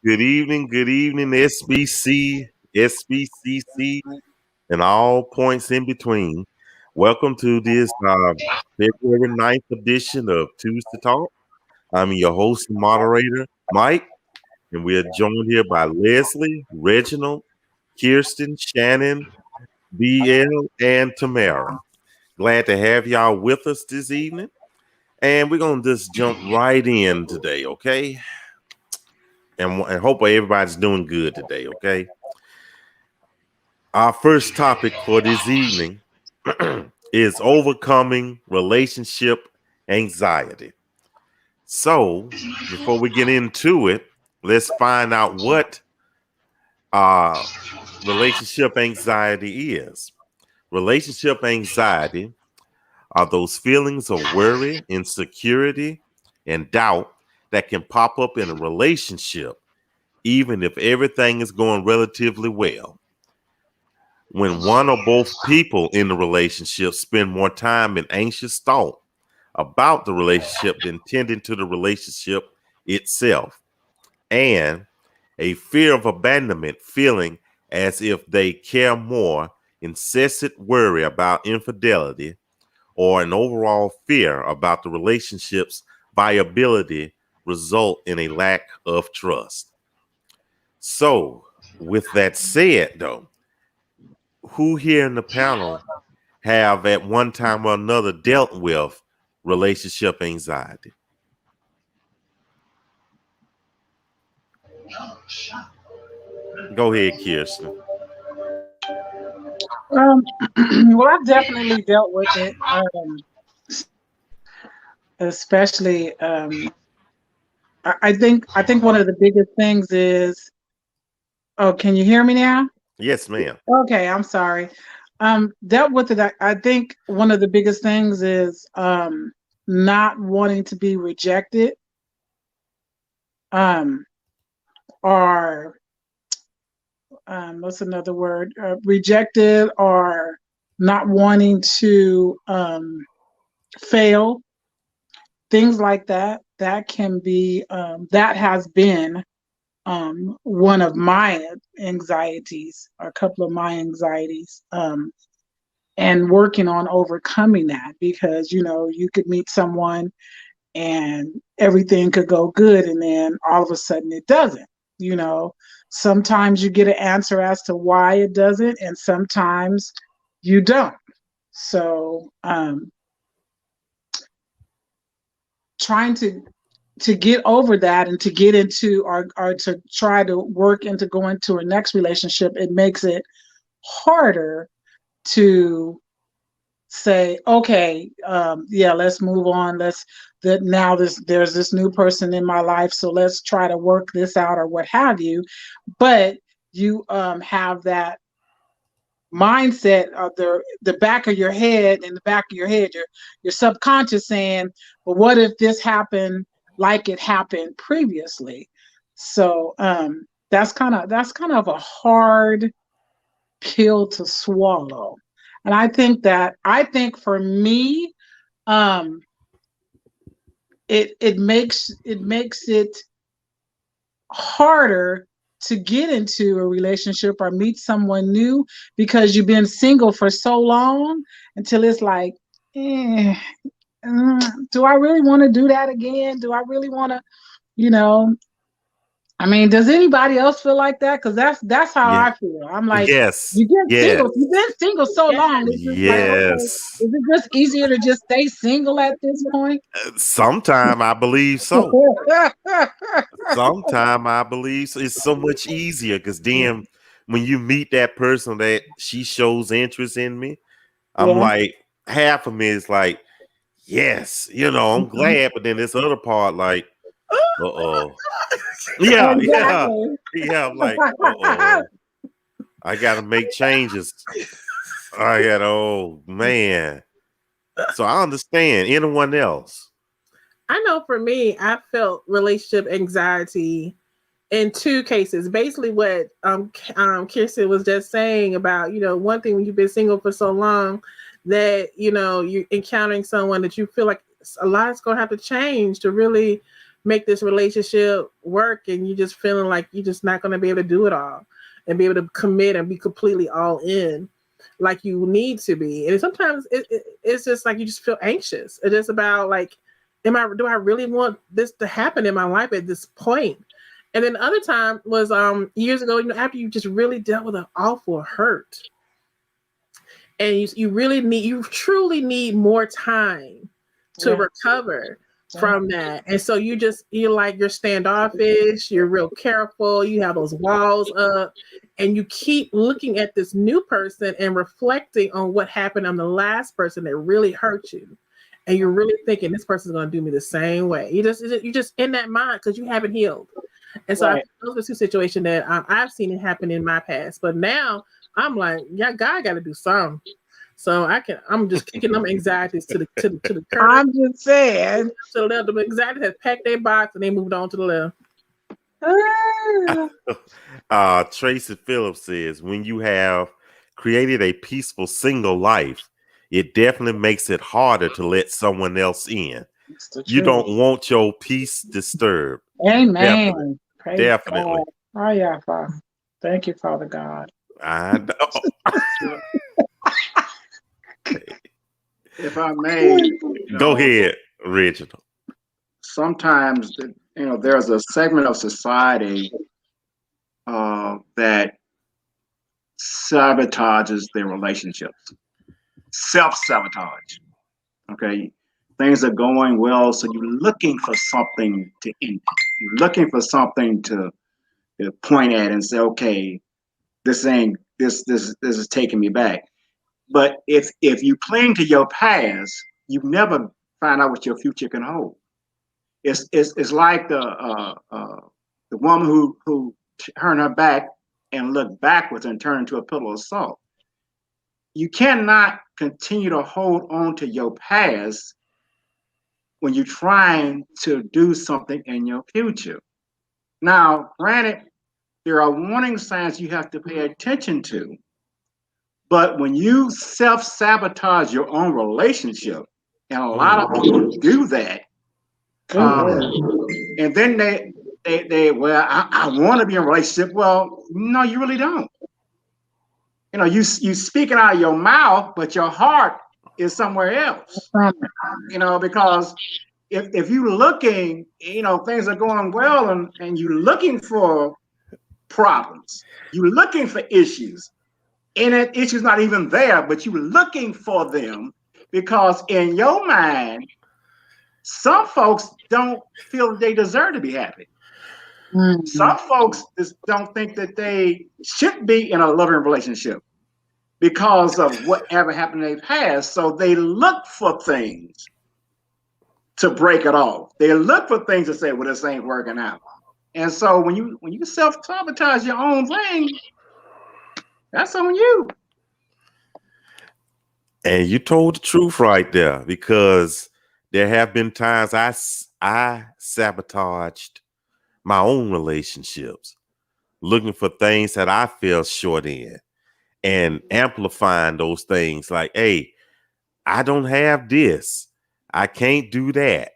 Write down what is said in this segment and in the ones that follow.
Good evening, SBC, SBCC, and all points in between. Welcome to this February 9th edition of Tuesday Talk. I'm your host and moderator, Mike, and we are joined here by Leslie, Reginald, Kierstin, Shannon, BL, and Tamara. Glad to have y'all with us this evening. And we're going to just jump right in today, okay? And hopefully everybody's doing good today, okay? Our first topic for this evening is overcoming relationship anxiety. So, before we get into it, let's find out what relationship anxiety is. Relationship anxiety are those feelings of worry, insecurity, and doubt that can pop up in a relationship, even if everything is going relatively well. When one or both people in the relationship spend more time in anxious thought about the relationship than tending to the relationship itself, and a fear of abandonment, feeling as if they care more, incessant worry about infidelity, or an overall fear about the relationship's viability result in a lack of trust. So, with that said, though, who here in the panel have at one time or another dealt with relationship anxiety? Go ahead, Kierstin. Well, I've definitely dealt with it, especially. I think one of the biggest things is. Oh, can you hear me now? Yes, ma'am. Okay, I'm sorry. Dealt with it. I think one of the biggest things is not wanting to be rejected, or what's another word? Rejected, or not wanting to fail. Things like that. That can be. That has been one of my anxieties, or a couple of my anxieties, and working on overcoming that, because you could meet someone and everything could go good, and then all of a sudden it doesn't. Sometimes you get an answer as to why it doesn't, and sometimes you don't. So trying to get over that and to get into, or to try to work into going to a next relationship, it makes it harder to say, okay, yeah, let's move on. There's this new person in my life, so let's try to work this out, or what have you. But you have that mindset of the back of your head, your subconscious saying, well, what if this happened like it happened previously? So that's kind of a hard pill to swallow. And I think for me, it makes it harder to get into a relationship or meet someone new, because you've been single for so long, until it's like, do I really want to do that again? Do I really want to, I mean, does anybody else feel like that? Because that's how I feel. I'm like, yes, you've been single so long. It's just like, okay, is it just easier to just stay single at this point? Sometime I believe so. Sometime I believe so. It's so much easier, because then when you meet that person that she shows interest in me, I'm like, half of me is like, yes, I'm glad. But then this other part, like, Uh-oh. Yeah. I'm like, uh-oh. I gotta make changes. Oh man. So I understand. Anyone else? I know for me, I felt relationship anxiety in two cases. Basically, what Kierstin was just saying about, one thing when you've been single for so long that, you're encountering someone that you feel like a lot's going to have to change to really make this relationship work. And you're just feeling like you're just not going to be able to do it all and be able to commit and be completely all in like you need to be. And sometimes it's just like you just feel anxious. It's just about like, do I really want this to happen in my life at this point? And then the other time was years ago, after you just really dealt with an awful hurt. And you truly need more time to recover from that. And so you're standoffish, you're real careful, you have those walls up, and you keep looking at this new person and reflecting on what happened on the last person that really hurt you. And you're really thinking this person's going to do me the same way. You're just in that mind because you haven't healed. And so those are two situations that I've seen it happen in my past. But now I'm like, yeah, God got to do something. So I'm just kicking them anxieties to the curb. I'm just saying. To the left, the anxieties have packed their box and they moved on to the left. Tracy Phillips says, when you have created a peaceful single life, it definitely makes it harder to let someone else in. You don't want your peace disturbed. Amen. Definitely. Oh yeah, Father. Thank you, Father God. I know. If I may, go ahead, Reginald. Sometimes, there's a segment of society that sabotages their relationships. Self-sabotage. Okay, things are going well, so you're looking for something to eat. You're looking for something to point at and say, okay, this is taking me back. But if you cling to your past, you never find out what your future can hold. It's like the woman who turned her back and looked backwards and turned into a pillow of salt. You cannot continue to hold on to your past when you're trying to do something in your future. Now, granted, there are warning signs you have to pay attention to. But when you self-sabotage your own relationship, and a lot of people do that, and then they I want to be in a relationship. Well, no, you really don't. You speaking out of your mouth, but your heart is somewhere else. Because if you're looking, things are going well, and you're looking for problems, you're looking for issues. And that issue's not even there, but you're looking for them because in your mind, some folks don't feel they deserve to be happy. Mm-hmm. Some folks just don't think that they should be in a loving relationship because of whatever happened in their past. So they look for things to break it off. They look for things to say, well, this ain't working out. And so when you self-sabotage your own thing, that's on you. And you told the truth right there, because there have been times I sabotaged my own relationships, looking for things that I fell short in and amplifying those things like, hey, I don't have this. I can't do that.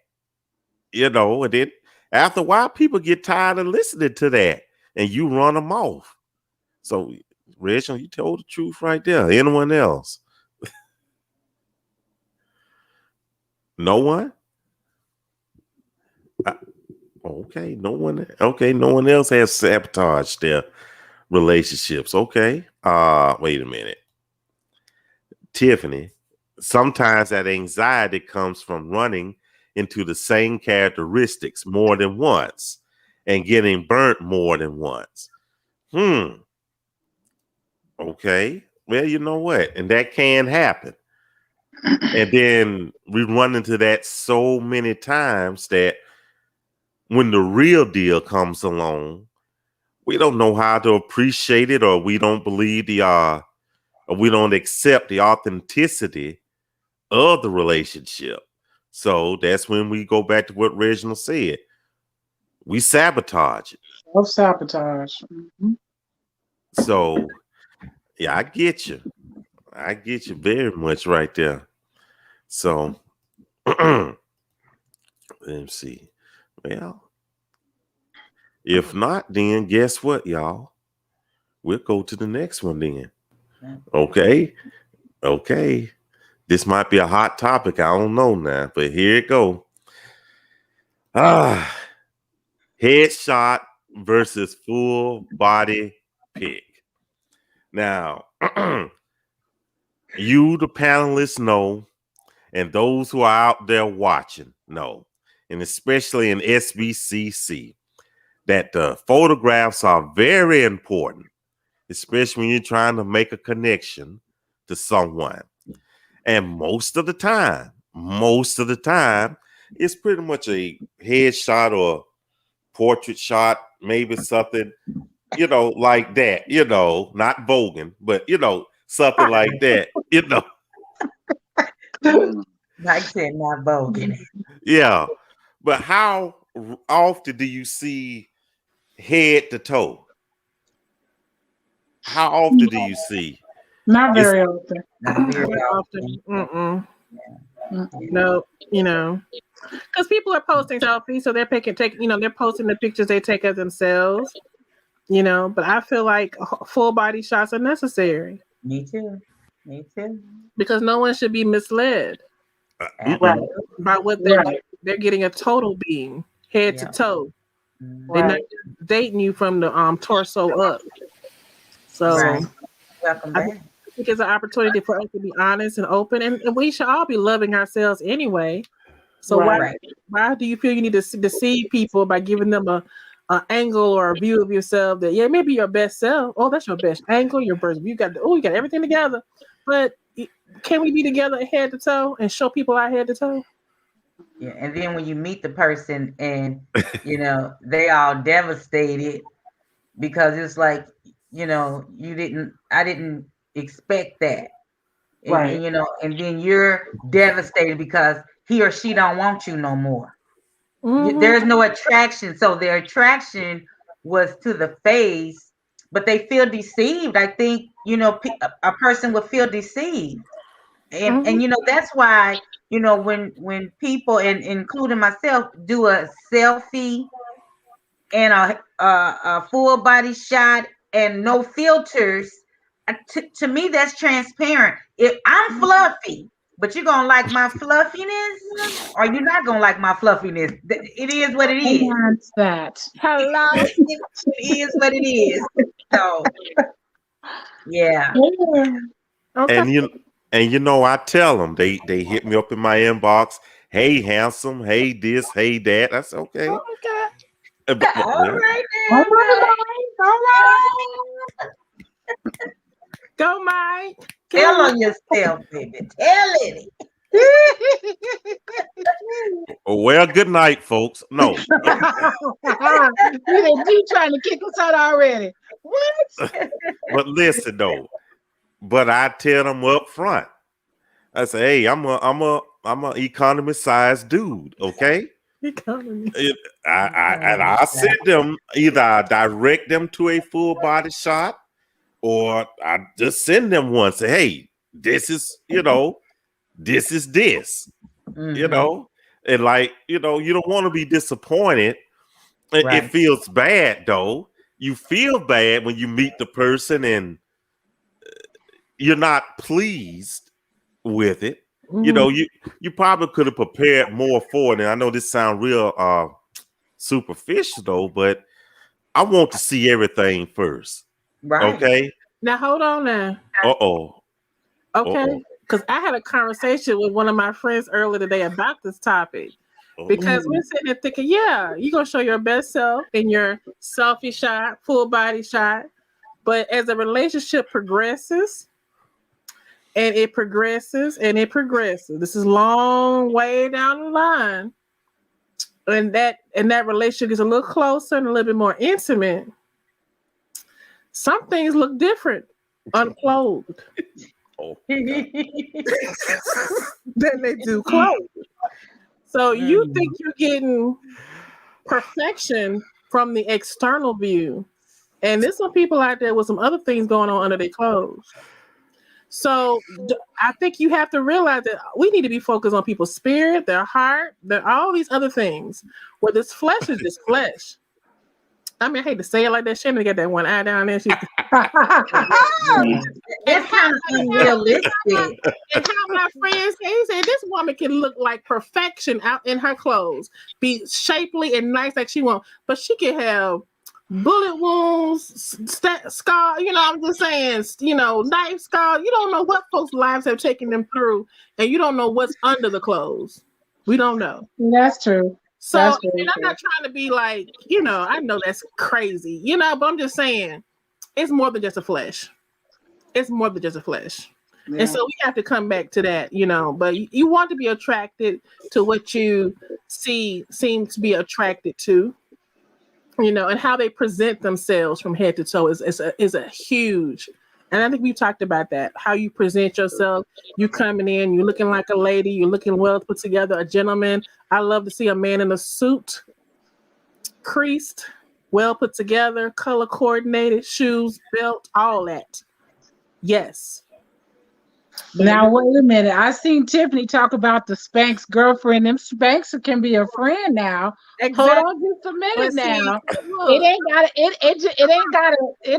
And then after a while, people get tired of listening to that and you run them off. So, Reginald, you told the truth right there. Anyone else? No one? Okay, no one. Okay, no one else has sabotaged their relationships. Okay. Wait a minute. Tiffany, sometimes that anxiety comes from running into the same characteristics more than once and getting burnt more than once. Okay. Well, you know what? And that can happen. And then we run into that so many times that when the real deal comes along, we don't know how to appreciate it, or we don't believe or we don't accept the authenticity of the relationship. So that's when we go back to what Reginald said. We sabotage it. Self-sabotage. Mm-hmm. So, yeah, I get you. I get you very much right there. So, let me see. Well, if not, then guess what, y'all? We'll go to the next one then. Okay. Okay. This might be a hot topic. I don't know now, but here it go. Headshot versus full body pic. Now, you, the panelists, know, and those who are out there watching know, and especially in SBCC, that the photographs are very important, especially when you're trying to make a connection to someone. And most of the time, it's pretty much a headshot or portrait shot, maybe something, like that, not voguing, but, something like that, Like I said, not voguing. Yeah. But how often do you see head to toe? How often do you see? Not very often. Not very Very often. often. Yeah. No, because people are posting selfies, so they're they're posting the pictures they take of themselves, but I feel like full body shots are necessary. Me too. Because no one should be misled Right. by what they're getting a total being, head to toe. They're not just dating you from the torso up. So Right. Welcome back. I think it's an opportunity for us to be honest and open, and we should all be loving ourselves anyway. So why do you feel you need to deceive people by giving them a angle or a view of yourself that maybe your best self? Oh, that's your best angle, your best. You got everything together, but can we be together head to toe and show people our head to toe? Yeah, and then when you meet the person and they all devastated because it's like I didn't expect that, and, and then you're devastated because he or she don't want you no more. Mm-hmm. There's no attraction, so their attraction was to the face, but they feel deceived. I think a person would feel deceived, and that's why when people, and including myself, do a selfie and a full body shot and no filters, to me that's transparent. If I'm fluffy, but you're gonna like my fluffiness, or you're not gonna like my fluffiness, it is what it is. That's that. Hello. It is what it is. So yeah. Okay. And I tell them, they hit me up in my inbox. Hey, handsome. Hey, this. Hey, that. That's okay. Okay. All right. All right. Go, Mike. Tell on yourself, baby. Tell it. Well, good night, folks. No. You trying to kick us out already? What? But listen though. But I tell them up front. I say, hey, I'm a economy size dude, okay? Economy. I send them, either I direct them to a full body shot, or I just send them one. Say, hey, this is this. Mm-hmm. And like, you don't want to be disappointed. Right. It feels bad though. You feel bad when you meet the person and you're not pleased with it. Mm-hmm. You probably could have prepared more for it. And I know this sounds real superficial though, but I want to see everything first. Right. Okay. Now hold on now. Okay. Because I had a conversation with one of my friends earlier today about this topic. Because we're sitting there thinking, you're going to show your best self in your selfie shot, full body shot. But as a relationship progresses, and it progresses, this is long way down the line. and that relationship gets a little closer and a little bit more intimate, some things look different unclothed than they do clothed. So you think you're getting perfection from the external view, and there's some people out there with some other things going on under their clothes. So I think you have to realize that we need to be focused on people's spirit, their heart, all these other things. Where this flesh is just flesh. I mean, I hate to say it like that. Shannon got that one eye down there. It's kind of unrealistic. And how my friend said, he said, this woman can look like perfection out in her clothes, be shapely and nice like she wants, but she can have bullet wounds, scar, I'm just saying, knife scar. You don't know what folks' lives have taken them through, and you don't know what's under the clothes. We don't know. That's true. So, and I'm not trying to be like, I know that's crazy, but I'm just saying, it's more than just a flesh. It's more than just a flesh. Yeah. And so we have to come back to that, but you want to be attracted to what you seem to be attracted to. And how they present themselves from head to toe is a huge, and I think we talked about that. How you present yourself, you coming in, you looking like a lady, you're looking well put together, a gentleman. I love to see a man in a suit, creased, well put together, color coordinated, shoes, belt, all that. Yes. Now wait a minute. I seen Tiffany talk about the Spanx girlfriend. Them Spanx can be a friend now. Exactly. Hold on just a minute now. It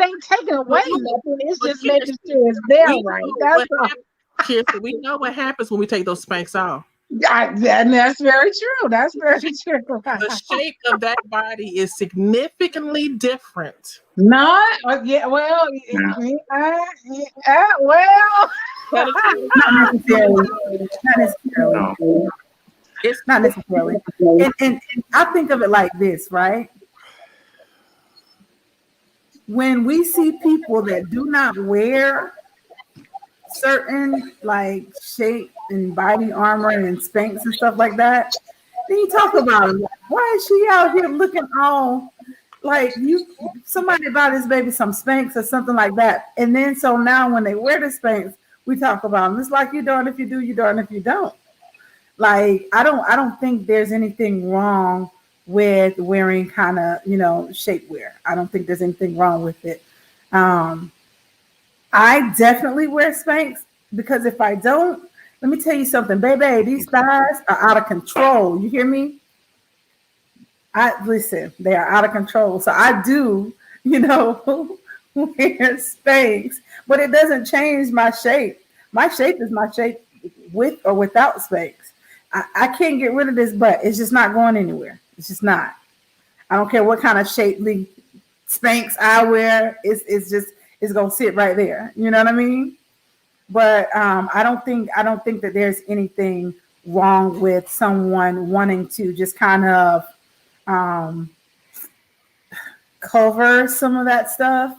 ain't taking away nothing. It's just making sure it's there right. That's all. Kierstin, we know what happens when we take those Spanx off. And that's very true. That's very true. The shape of that body is significantly different. Not well. Not necessarily. It's not necessarily. And I think of it like this, right? When we see people that do not wear certain like shape and body armor and Spanx and stuff like that, then you talk about it. Like, why is she out here looking all like somebody bought this baby some Spanx or something like that? And then so now when they wear the Spanx, we talk about them. It's like you're darn if you do, you're darn if you don't. Like I don't think there's anything wrong with wearing kind of shapewear. I don't think there's anything wrong with it. I definitely wear Spanx because if I don't, let me tell you something, baby, these thighs are out of control. You hear me? Listen, they are out of control. So I do, wear Spanx, but it doesn't change my shape. My shape is my shape with or without Spanx. I can't get rid of this butt. It's just not going anywhere. It's just not. I don't care what kind of shapely Spanx I wear. It's gonna sit right there. You know what I mean? But I don't think that there's anything wrong with someone wanting to just kind of cover some of that stuff,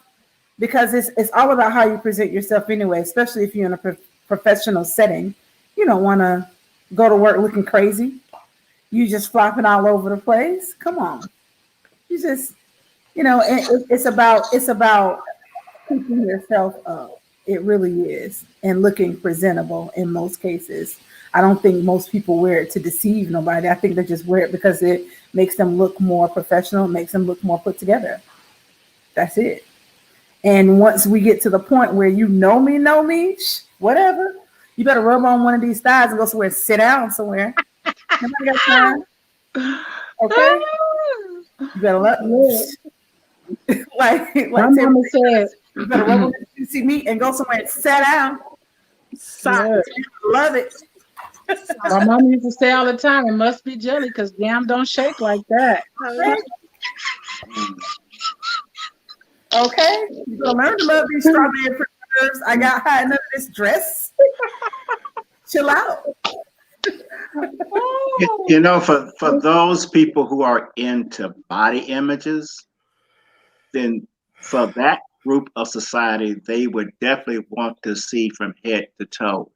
because it's all about how you present yourself anyway, especially if you're in a professional setting. You don't want to go to work looking crazy. You just flopping all over the place. Come on. You just, it's about keeping yourself up. It really is. And looking presentable in most cases. I don't think most people wear it to deceive nobody. I think they just wear it because it makes them look more professional, makes them look more put together. That's it. And once we get to the point where you know me, whatever, you better rub on one of these thighs and go somewhere and sit down somewhere. Nobody got time. Okay? You better let me. like my mama said, you better rub on the see me and go somewhere and sit down. Yes. Love it. My mom used to say all the time, it must be jelly because damn don't shake like that. Okay, you're gonna learn to love these strawberry preserves. I got high enough in this dress. Chill out. For those people who are into body images, then for that group of society, they would definitely want to see from head to toe.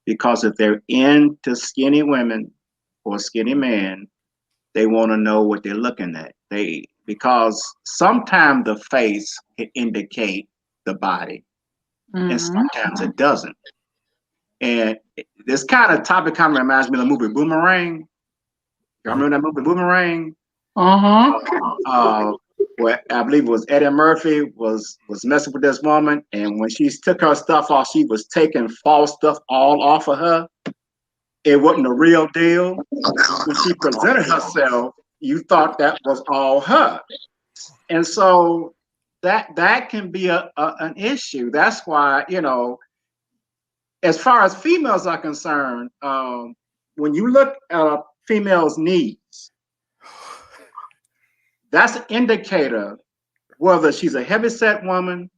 Because if they're into skinny women or skinny men, they want to know what they're looking at. Because sometimes the face can indicate the body, and sometimes it doesn't. And this kind of topic kind of reminds me of the movie Boomerang. Y'all remember that movie Boomerang? Where I believe it was Eddie Murphy was messing with this woman, and when she took her stuff off, she was taking false stuff all off of her. It wasn't the real deal. When she presented herself, you thought that was all her. And so that can be an issue. That's why, you know, as far as females are concerned, when you look at a female's knees, that's an indicator whether she's a heavyset woman,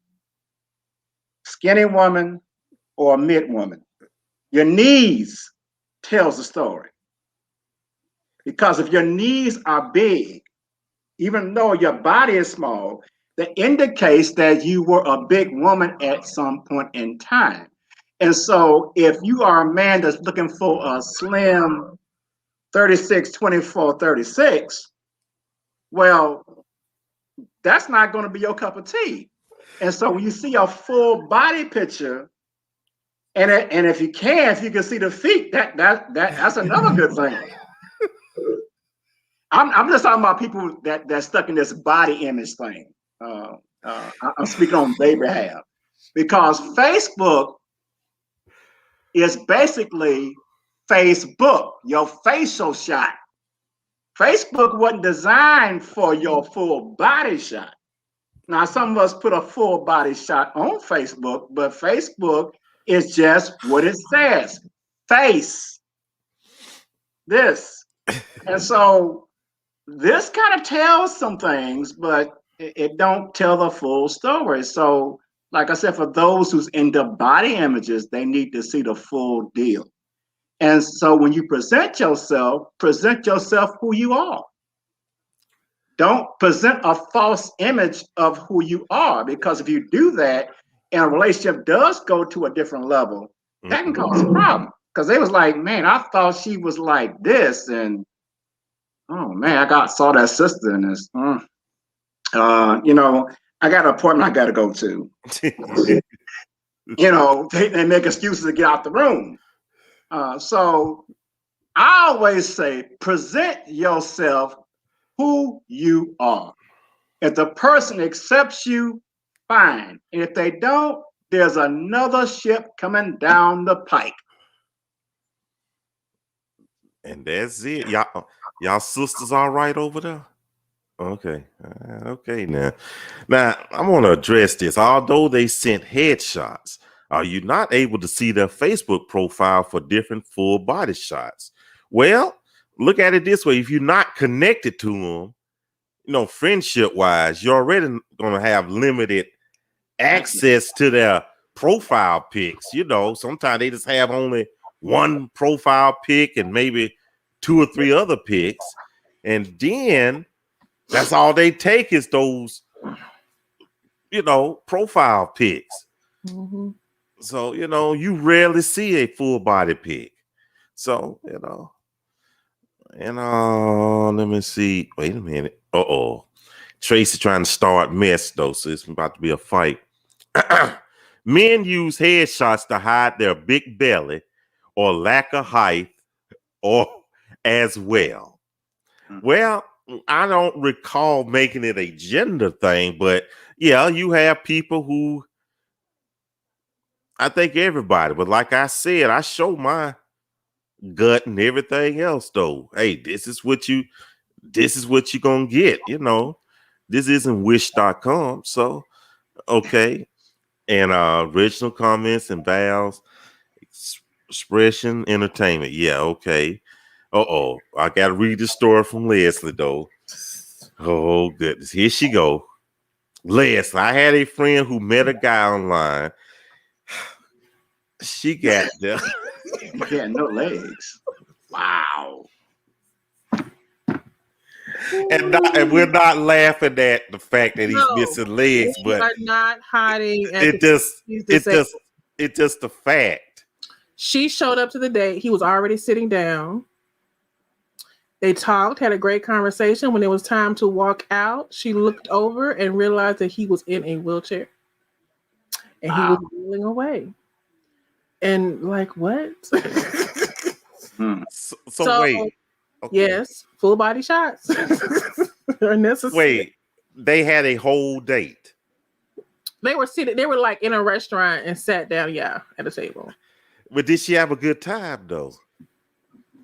skinny woman, or a mid woman. Your knees tells the story. Because if your knees are big, even though your body is small, that indicates that you were a big woman at some point in time. And so if you are a man that's looking for a slim 36, 24, 36, well, that's not going to be your cup of tea. And so when you see a full body picture, and if you can see the feet, that's another good thing. I'm just talking about people that's stuck in this body image thing. I'm speaking on their behalf, because Facebook is basically Facebook, your facial shot. Facebook wasn't designed for your full body shot. Now, some of us put a full body shot on Facebook, but Facebook is just what it says, face this. And so this kind of tells some things, but it don't tell the full story. So like I said, for those who's into body images, they need to see the full deal. And so when you present yourself who you are. Don't present a false image of who you are, because if you do that and a relationship does go to a different level, that can cause a problem. Because they was like, man, I thought she was like this, and oh man, saw that sister in this. You know, I got an appointment I got to go to. You know, they make excuses to get out the room. So I always say, present yourself who you are. If the person accepts you, fine. And if they don't, there's another ship coming down the pike. And that's it. Y'all sisters all right over there? Okay. Okay now. Now, I want to address this. Although they sent headshots, are you not able to see their Facebook profile for different full body shots? Well, look at it this way. If you're not connected to them, you know, friendship wise, you're already going to have limited access to their profile pics. You know, sometimes they just have only one profile pic and maybe 2 or 3 other pics. And then that's all they take is those, you know, profile pics. So, you know, you rarely see a full body pic. So, you know, and let me see. Wait a minute. Tracy trying to start mess though, so it's about to be a fight. Men use headshots to hide their big belly or lack of height or as well. Well, I don't recall making it a gender thing, but yeah, you have people who, I think everybody, but like I said, I show my gut and everything else though. Hey, this is what you're gonna get, you know. This isn't wish.com. So okay. And original comments and vows, expression, entertainment. Yeah, okay. I gotta read the story from Leslie though. Oh goodness, here she go. Leslie, I had a friend who met a guy online. She got there. He had no legs. Wow. And we're not laughing at the fact that he's missing legs, but we are not hiding. It's just a fact. She showed up to the date. He was already sitting down. They talked, had a great conversation. When it was time to walk out, she looked over and realized that he was in a wheelchair. And he was wheeling away. And like, what? So wait. Okay. Yes, full body shots are necessary. Wait, they had a whole date. They were seated, they were like in a restaurant and sat down, at a table. But did she have a good time though?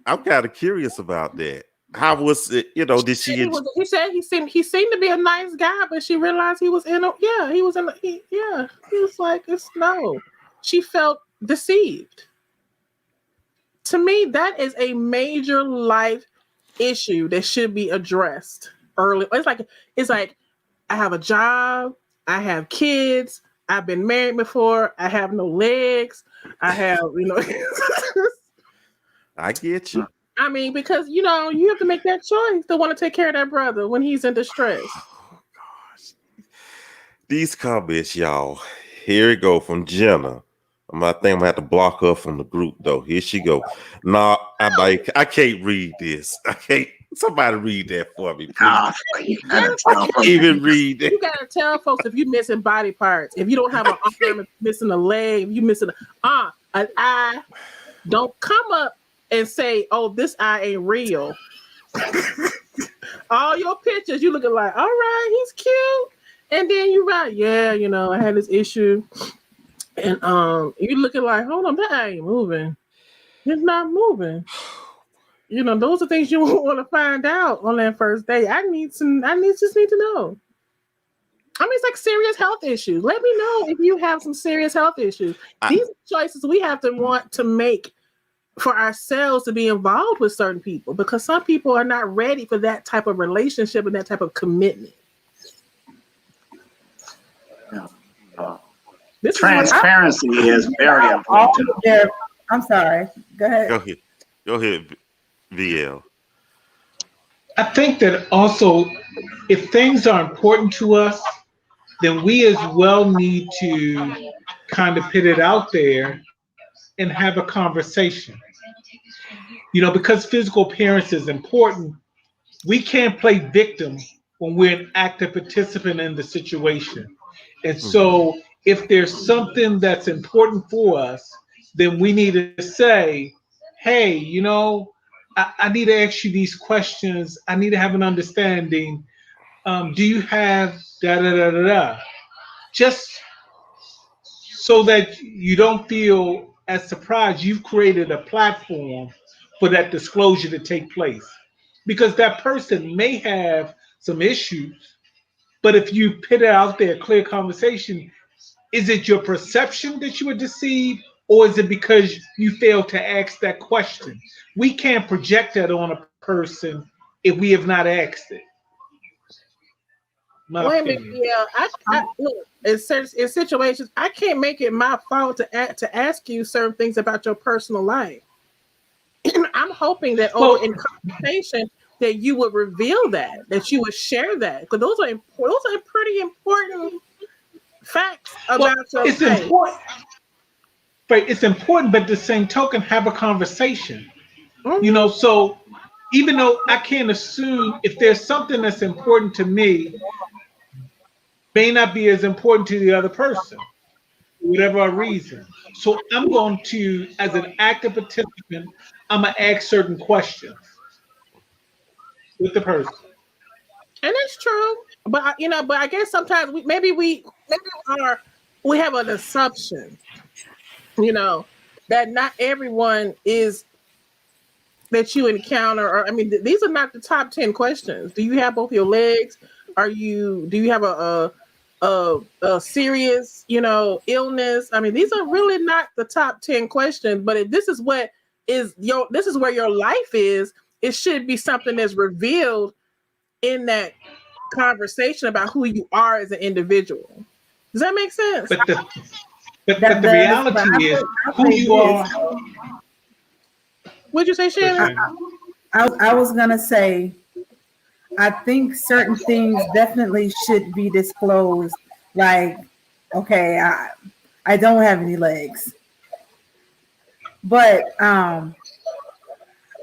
I'm kind of curious about that. How was it? Did she? He said he seemed to be a nice guy, but she realized he was he was like, it's no. She felt deceived. To me, that is a major life issue that should be addressed early. It's like I have a job, I have kids, I've been married before, I have no legs, I have, I get you. I mean, because you have to make that choice to want to take care of that brother when he's in distress. Oh gosh. These comments, y'all. Here we go from Jenna. I think I'm gonna have to block her from the group though. Here she go. No, I can't read this. I can't. Somebody read that for me, please. I can't even read that. You gotta tell folks if you're missing body parts, if you don't have an arm, if you're missing a leg, if you're missing an eye, don't come up and say, "Oh, this eye ain't real." All your pictures, you looking like, all right, he's cute, and then you write, I had this issue. And you looking like, hold on, that ain't moving. It's not moving. Those are things you want to find out on that first day. I just need to know. I mean, it's like serious health issues. Let me know if you have some serious health issues. These are choices we have to want to make for ourselves to be involved with certain people, because some people are not ready for that type of relationship and that type of commitment. Transparency is very important. I'm sorry. Go ahead. Go ahead, VL. I think that also, if things are important to us, then we as well need to kind of put it out there and have a conversation. Because physical appearance is important, we can't play victim when we're an active participant in the situation. And so if there's something that's important for us, then we need to say, hey, I need to ask you these questions. I need to have an understanding. Do you have da-da-da-da-da? Just so that you don't feel as surprised, you've created a platform for that disclosure to take place. Because that person may have some issues, but if you put it out there, clear conversation, is it your perception that you were deceived, or is it because you failed to ask that question? We can't project that on a person if we have not asked it. Wait a minute, look, in situations, I can't make it my fault to ask you certain things about your personal life. I'm hoping that in conversation that you would reveal that you would share that, because those are pretty important facts about your life. Important. Right, it's important, but at the same token, have a conversation. So even though I can't assume, if there's something that's important to me, may not be as important to the other person, for whatever reason. So I'm going to, as an active participant, I'm gonna ask certain questions with the person. And it's true, but I guess sometimes we have an assumption, that not everyone is that you encounter. Or these are not the top 10 questions. Do you have both your legs? Do you have a serious, illness? These are really not the top 10 questions. But if this is where your life is, it should be something that's revealed in that conversation about who you are as an individual. Does that make sense? But the reality is who you are. What'd you say, Shannon? I was gonna say, I think certain things definitely should be disclosed. Like, okay, I don't have any legs, but I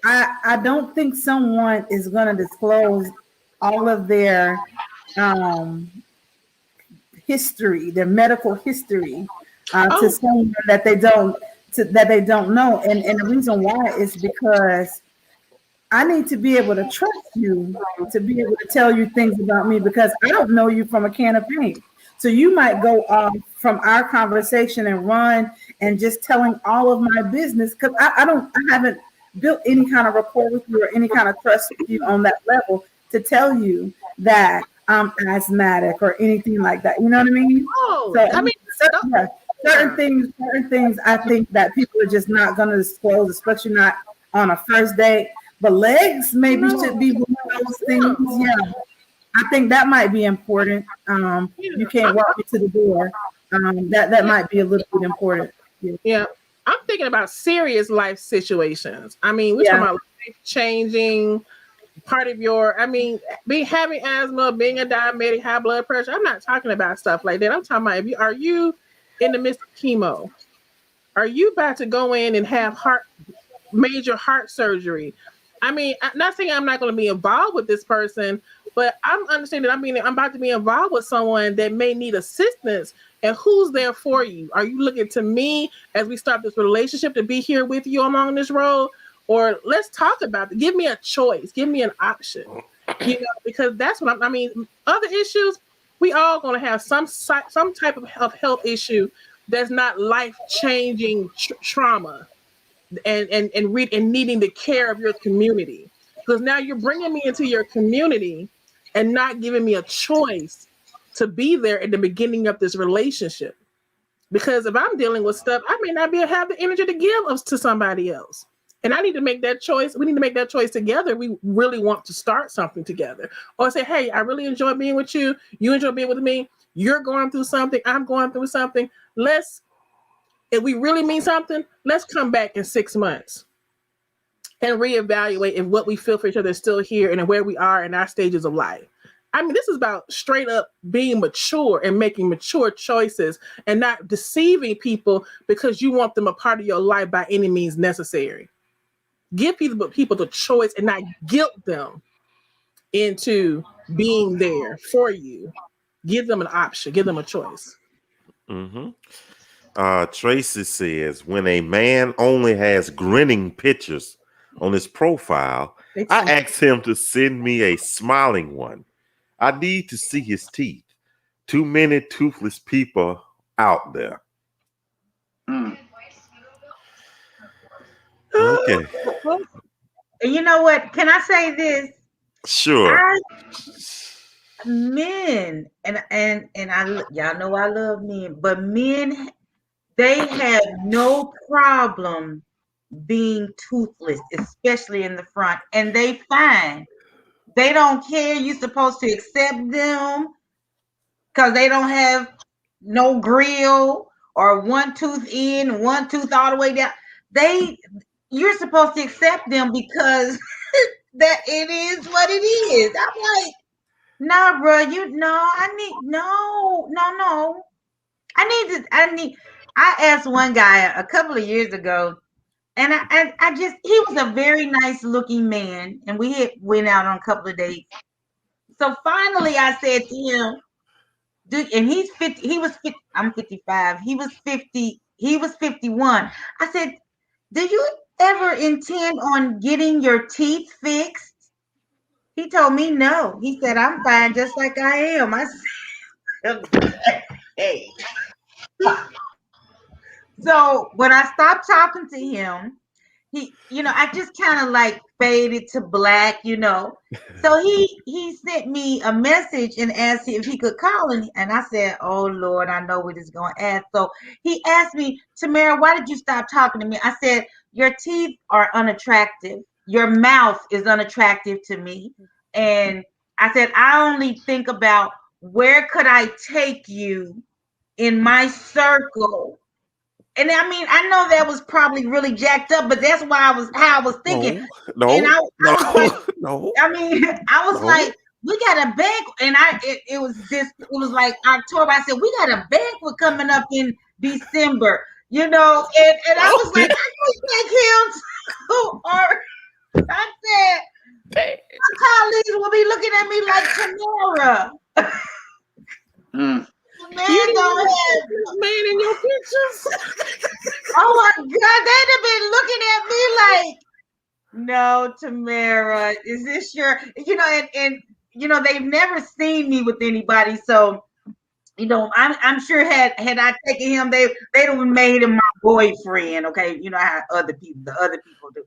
I don't think someone is going to disclose all of their history, their medical history, to someone that they don't know. And the reason why is because I need to be able to trust you to be able to tell you things about me, because I don't know you from a can of paint. So you might go off from our conversation and run and just telling all of my business, because I haven't built any kind of rapport with you or any kind of trust with you on that level to tell you that I'm asthmatic or anything like that. You know what I mean? Oh, So, I mean, certain things I think that people are just not going to disclose, especially not on a first date. But legs maybe should be one of those things. Yeah. I think that might be important. You can't walk me to the door. That might be a little bit important. Yeah. I'm thinking about serious life situations. I mean, we're talking about life changing part of your, having asthma, being a diabetic, high blood pressure. I'm not talking about stuff like that. I'm talking about, are you in the midst of chemo? Are you about to go in and have major heart surgery? I'm not saying I'm not going to be involved with this person, but I'm understanding I'm about to be involved with someone that may need assistance. And who's there for you? Are you looking to me as we start this relationship to be here with you along this road? Or let's talk about it. Give me a choice. Give me an option. Because that's what other issues, we all going to have some type of health issue that's not life-changing trauma and needing the care of your community. Because now you're bringing me into your community and not giving me a choice to be there at the beginning of this relationship. Because if I'm dealing with stuff, I may not have the energy to give to somebody else. And I need to make that choice. We need to make that choice together. We really want to start something together. Or say, hey, I really enjoy being with you. You enjoy being with me. You're going through something. I'm going through something. If we really mean something, let's come back in 6 months and reevaluate if what we feel for each other is still here and where we are in our stages of life. This is about straight up being mature and making mature choices and not deceiving people because you want them a part of your life by any means necessary. Give people the choice and not guilt them into being there for you. Give them an option. Give them a choice. Mm-hmm. Tracy says, when a man only has grinning pictures on his profile, I ask him to send me a smiling one. I need to see his teeth. Too many toothless people out there. Okay. You know what? Can I say this? Sure. Men and y'all know I love men, but men, they have no problem being toothless, especially in the front, and they fine. They don't care. You're supposed to accept them because they don't have no grill or one tooth in, one tooth all the way down. You're supposed to accept them because that it is what it is. I'm like, nah, bro, I asked one guy a couple of years ago, and he was a very nice looking man, and we went out on a couple of dates. So finally I said to him, dude, and he's 50, he was 50, I'm 55, he was 50, he was 51. I said, do you ever intend on getting your teeth fixed? He told me no. He said, I'm fine just like I am. I said, hey. So when I stopped talking to him, I just kind of like faded to black, So he sent me a message and asked if he could call, and I said, oh Lord, I know what he's going to ask. So he asked me, Tamara, why did you stop talking to me? I said, your teeth are unattractive. Your mouth is unattractive to me. And I said, I only think about where could I take you in my circle. And I know that was probably really jacked up, but that's why I was thinking. No. I was like, we got a banquet, and it was like October. I said, we got a banquet coming up in December, and I was like, I don't think him or I said, my colleagues will be looking at me like Tamara. Man, You didn't don't have have. this man in your pictures. Oh my God, they'd have been looking at me like, no, Tamara, is this your, and they've never seen me with anybody, so I'm sure had I taken him, they'd have made him my boyfriend. Okay, you know how the other people do.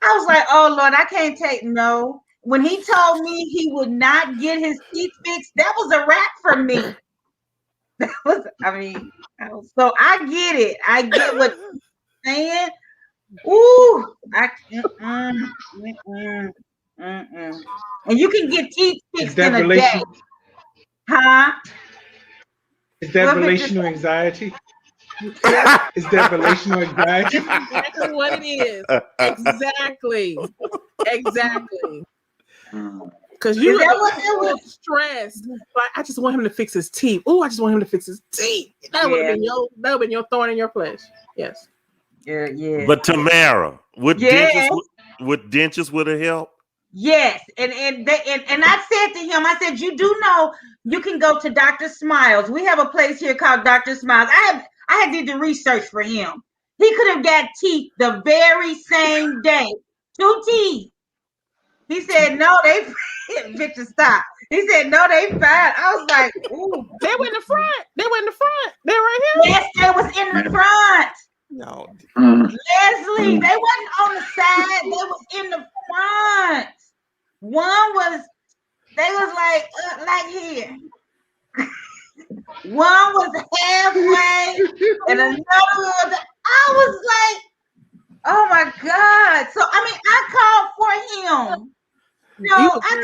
I was like, oh Lord, I can't take no. When he told me he would not get his teeth fixed, that was a wrap for me. So I get it. I get what you're saying. Ooh, and you can get teeth fixed in a day. Huh? Is that relational anxiety? Is that relational anxiety? That's exactly what it is. Exactly. Because you were stressed. Like, I just want him to fix his teeth. Oh, I just want him to fix his teeth. That would have been your thorn in your flesh. Yes. Yeah. But Tamara, would dentures would have helped? Yes, and I said to him, I said, you do know you can go to Dr. Smiles. We have a place here called Dr. Smiles. I had did the research for him. He could have got teeth the very same day. 2 teeth. He said, no, they Victor, stop. He said, no, they fine. I was like, ooh. They were in the front. They were in the front. They were right here. Yes, they was in the front. No. Leslie, they wasn't on the side. They was in the front. They was like here. One was halfway, and another was. I was like, oh my God! So I called for him. I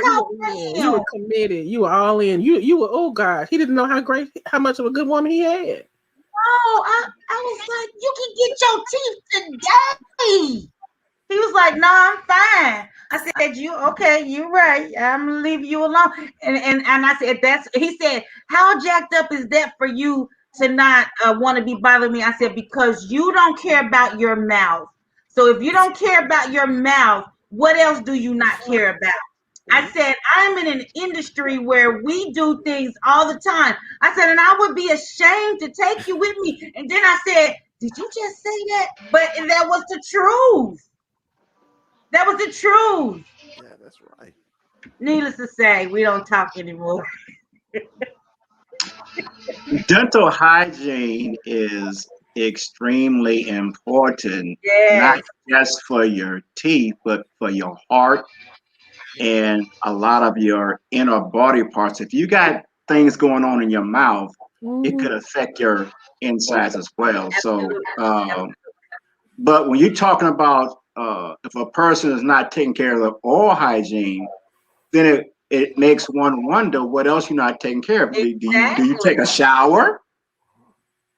called for him. You were committed. You were all in. You were. Oh God, he didn't know how much of a good woman he had. Oh, I was like, you can get your teeth today. He was like, no, I'm fine. I said, you're right. I'm gonna leave you alone. And I said, he said, how jacked up is that for you to not want to be bothering me? I said, because you don't care about your mouth. So if you don't care about your mouth, what else do you not care about? I said, I'm in an industry where we do things all the time. I said, and I would be ashamed to take you with me. And then I said, did you just say that? But that was the truth. That was the truth. Yeah, that's right. Needless to say, we don't talk anymore. Dental hygiene is extremely important, Yes. not just for your teeth, but for your heart and a lot of your inner body parts. If you got things going on in your mouth, it could affect your insides as well. So, but when you're talking about if a person is not taking care of the oral hygiene, then it makes one wonder what else you're not taking care of. Exactly. Do you take a shower?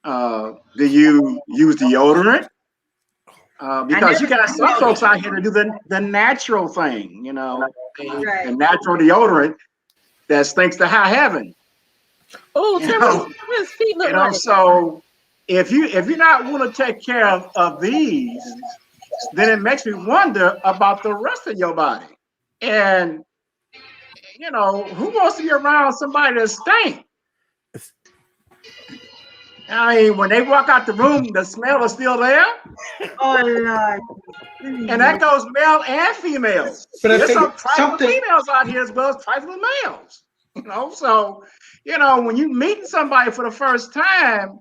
Do you use deodorant? Because you got some folks out here to do the natural thing, the natural deodorant that stinks to high heaven. Oh, tell me his feet look like. So if you're not want to take care of these, then it makes me wonder about the rest of your body. And who wants to be around somebody that stinks? I mean, when they walk out the room, the smell is still there. Oh Lord! And that goes male and female. But there's some trifling females out here as well as trifling males. So when you meet somebody for the first time,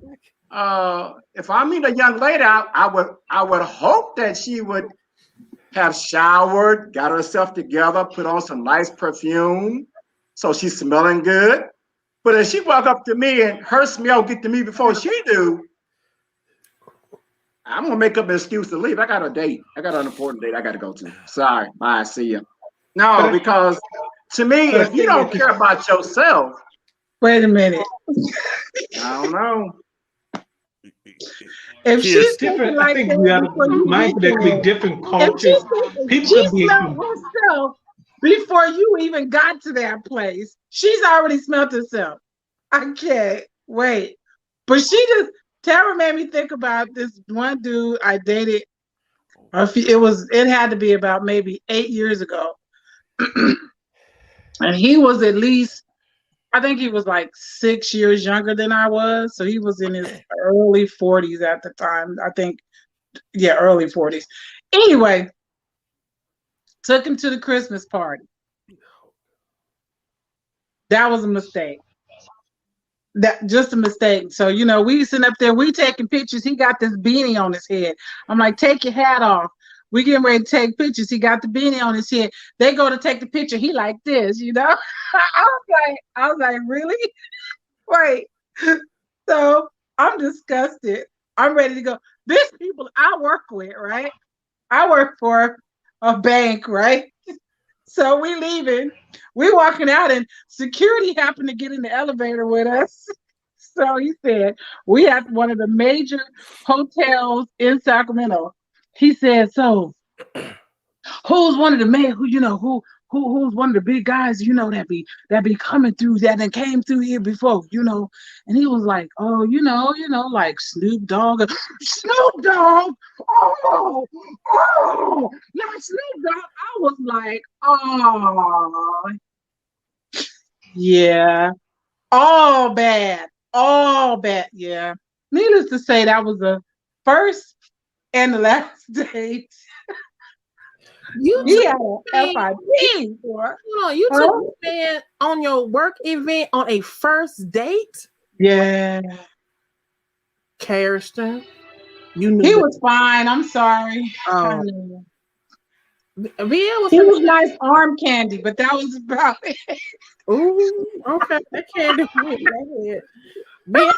if I meet a young lady, I would hope that she would have showered, got herself together, put on some nice perfume, so she's smelling good. But if she walk up to me and her smell get to me before she do, I'm gonna make up an excuse to leave. I got a date. I got an important date I got to go to. Sorry, bye, see ya. No, because to me, if you don't care about yourself, wait a minute. I don't know. If she's different, like I think we have to mind that we different cultures. She smelled herself before you even got to that place. She's already smelled herself. I can't wait. But Tara made me think about this one dude I dated It had to be about maybe 8 years ago. And he was at least, I think he was like 6 years younger than I was. So he was in his early 40s at the time. I think, yeah, early 40s. Anyway, took him to the Christmas party. That was a mistake. That just a mistake. So, you know, we sitting up there, we taking pictures. He got this beanie on his head. I'm like, take your hat off. We getting ready to take pictures. He got the beanie on his head. They go to take the picture. He like this, you know. I was like, really? Wait. So I'm disgusted. I'm ready to go. There's people I work with, right? I work for a bank, right? So we leaving. We walking out, and security happened to get in the elevator with us. So he said, we at one of the major hotels in Sacramento. He said, so who's one of the men who's one of the big guys, you know, that be coming through that and came through here before, you know? And he was like, oh, you know, like Snoop Dogg. Snoop Dogg? Oh, not Snoop Dogg. I was like, oh, yeah, all bad, yeah. Needless to say, that was the first and the last date. You Yeah, took FIP. you took a man on your work event on a first date? Yeah. Kierstin, you knew he was fine. I'm sorry. Oh. He was nice arm candy, but that was about it. Ooh, okay. That candy went in my head. Bill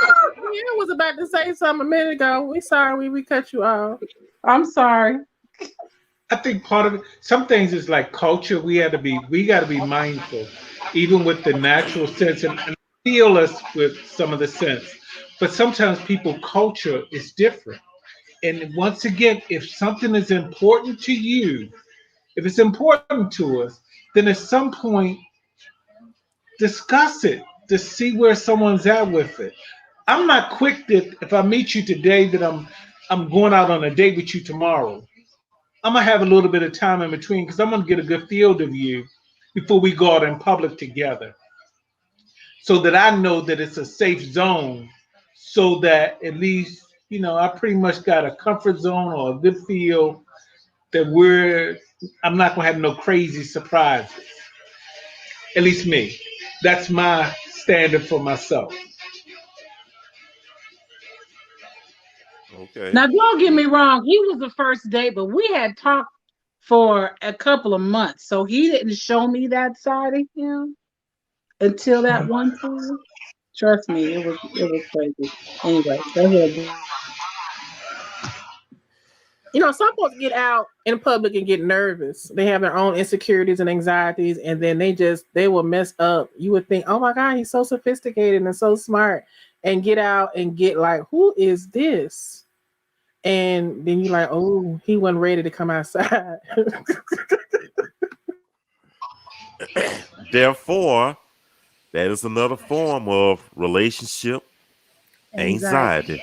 was about to say something a minute ago. We sorry we cut you off. I'm sorry. I think part of it, some things is like culture. We got to be mindful, even with the natural sense, and feel us with some of the sense. But sometimes people culture is different. And once again, if something is important to you, if it's important to us, then at some point discuss it to see where someone's at with it. I'm not quick that if I meet you today that I'm going out on a date with you tomorrow. I'm gonna have a little bit of time in between because I'm gonna get a good feel of you before we go out in public together, so that I know that it's a safe zone, so that at least I pretty much got a comfort zone or a good feel that I'm not gonna have no crazy surprises. At least me. That's my standard for myself. Okay. Now, don't get me wrong. He was the first date, but we had talked for a couple of months, so he didn't show me that side of him until that one time. Trust me, it was crazy. Anyway, some folks get out in public and get nervous. They have their own insecurities and anxieties, and then they will mess up. You would think, oh my God, he's so sophisticated and so smart, and get out and get like, who is this? And then you're like, oh, he wasn't ready to come outside. Therefore, that is another form of relationship anxiety.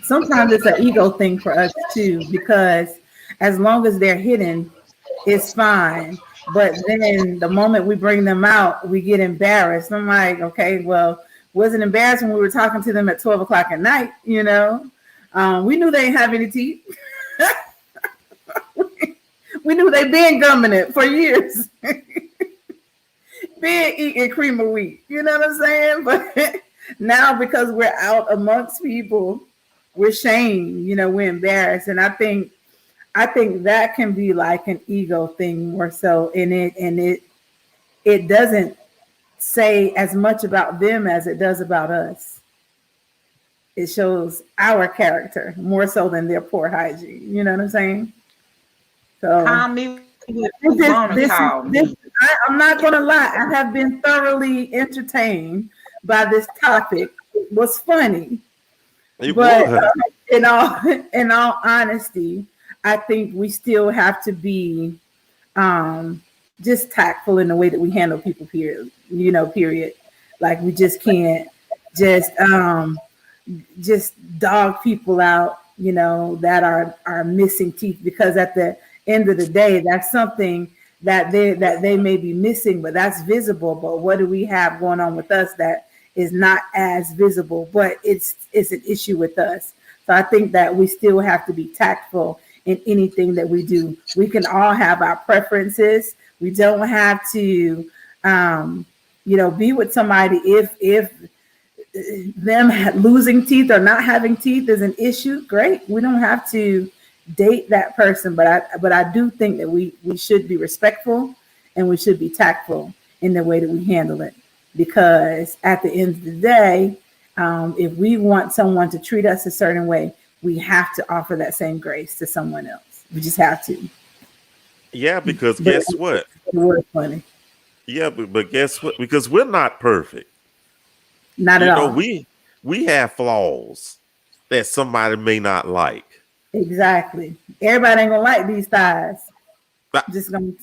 Sometimes it's an ego thing for us too, because as long as they're hidden, it's fine. But then the moment we bring them out, we get embarrassed. I'm like, okay, well, wasn't embarrassed when we were talking to them at 12 o'clock at night, we knew they didn't have any teeth. We knew they been gumming it for years. Been eating cream of wheat. You know what I'm saying? But now because we're out amongst people, we're shamed, we're embarrassed. And I think that can be like an ego thing more so in it. And it doesn't say as much about them as it does about us. It shows our character more so than their poor hygiene. You know what I'm saying? So I'm not gonna lie, I have been thoroughly entertained by this topic. It was funny. But in all honesty, I think we still have to be just tactful in the way that we handle people, period. Like we just can't just dog people out you know, that are missing teeth, because at the end of the day, that's something that they may be missing, but that's visible. But what do we have going on with us that is not as visible, but it's an issue with us? So I think that we still have to be tactful in anything that we do. We can all have our preferences. We don't have to, you know, be with somebody if them losing teeth or not having teeth is an issue. Great. We don't have to date that person, but I do think that we should be respectful and we should be tactful in the way that we handle it, because at the end of the day, if we want someone to treat us a certain way, we have to offer that same grace to someone else. We just have to. Yeah, because guess what? We're funny. Yeah, but guess what? Because we're not perfect. Not at all. We have flaws that somebody may not like. Exactly. Everybody ain't gonna like these thighs. Just gonna.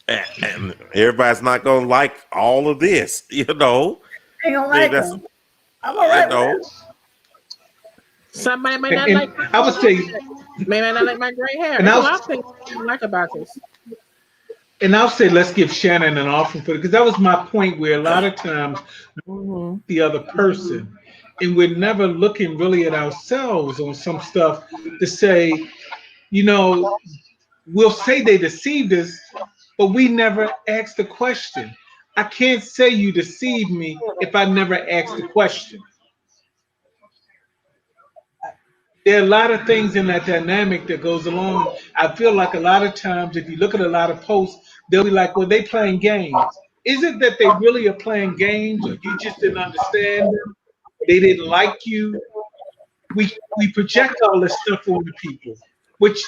And everybody's not gonna like all of this, you know. Ain't gonna like them. I'm all right. You know. Somebody may not like. I would say, may not like my gray hair. And That's what I like about this. And I'll say, let's give Shannon an offering for it, because that was my point, where a lot of times the other person, and we're never looking really at ourselves on some stuff to say, you know, we'll say they deceived us, but we never asked the question. I can't say you deceived me if I never asked the question. There are a lot of things in that dynamic that goes along. I feel like a lot of times, if you look at a lot of posts, they'll be like, well, they playing games. Is it that they really are playing games, or you just didn't understand them? They didn't like you? We project all this stuff on the people, which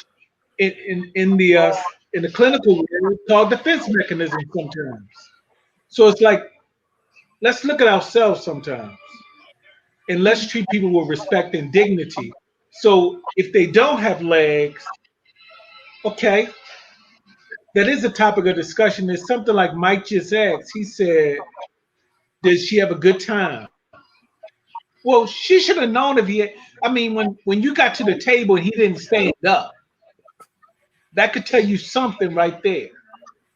in the clinical world is called defense mechanism sometimes. So it's like, let's look at ourselves sometimes, and let's treat people with respect and dignity. So if they don't have legs, okay, that is a topic of discussion. There's something like Mike just asked. He said, "Does she have a good time?" Well, she should have known if he had. I mean, when you got to the table and he didn't stand up, that could tell you something right there.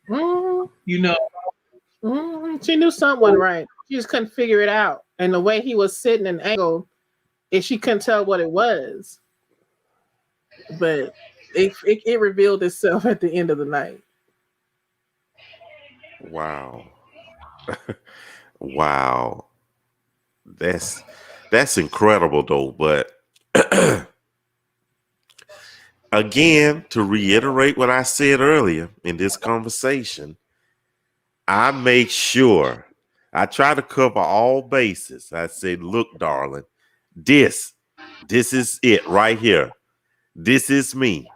Mm-hmm. You know, she knew something wasn't right. She just couldn't figure it out, and the way he was sitting and angled, and she couldn't tell what it was. But it revealed itself at the end of the night. Wow. Wow. That's incredible though. But again, to reiterate what I said earlier in this conversation, I make sure I try to cover all bases. I say, look, darling, this is it right here. This is me.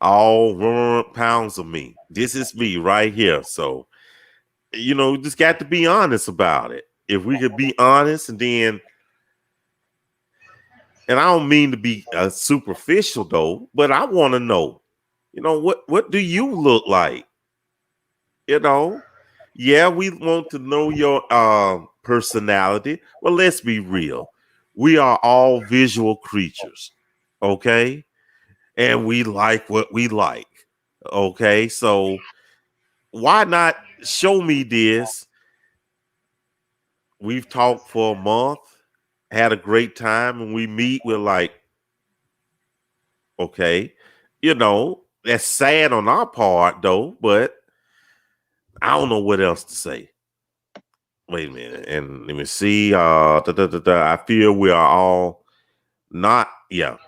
All 100 pounds of me. This is me right here. So, you know, just got to be honest about it. If we could be honest, and I don't mean to be superficial though, but I want to know, you know, what do you look like? You know, yeah, we want to know your personality. Well, let's be real. We are all visual creatures, okay? And we like what we like, okay? So why not show me this? We've talked for a month, had a great time, and we meet, we're like, okay, you know, that's sad on our part though, but I don't know what else to say. Wait a minute, and let me see. I feel we are all not,